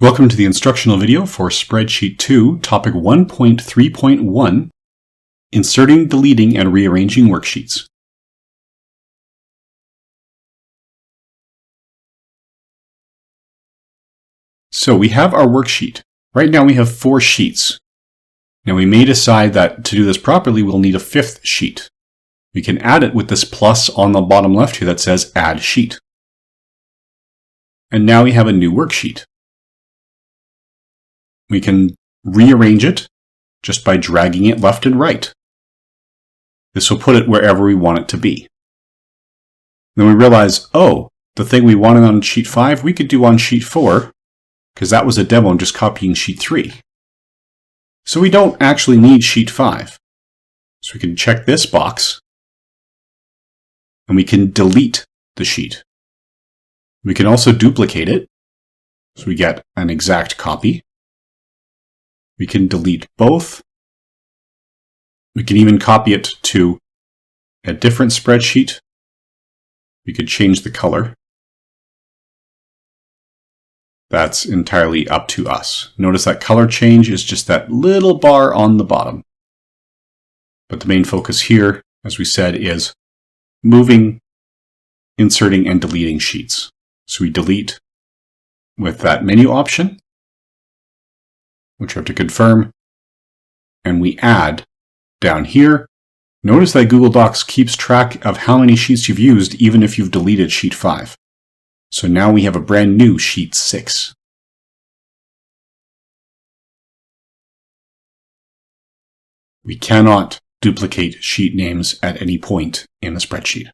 Welcome to the instructional video for Spreadsheet 2, Topic 1.3.1, Inserting, Deleting, and Rearranging Worksheets. So we have our worksheet. Right now we have 4 sheets. Now we may decide that to do this properly, we'll need a 5th sheet. We can add it with this plus on the bottom left here that says Add Sheet. And now we have a new worksheet. We can rearrange it just by dragging it left and right. This will put it wherever we want it to be. Then we realize, oh, the thing we wanted on sheet 5, we could do on sheet 4, because that was a demo and just copying sheet 3. So we don't actually need sheet 5. So we can check this box, and we can delete the sheet. We can also duplicate it, so we get an exact copy. We can delete both. We can even copy it to a different spreadsheet. We could change the color. That's entirely up to us. Notice that color change is just that little bar on the bottom. But the main focus here, as we said, is moving, inserting, and deleting sheets. So we delete with that menu option, which we have to confirm, and we add down here. Notice that Google Docs keeps track of how many sheets you've used even if you've deleted sheet 5. So now we have a brand new sheet 6. We cannot duplicate sheet names at any point in the spreadsheet.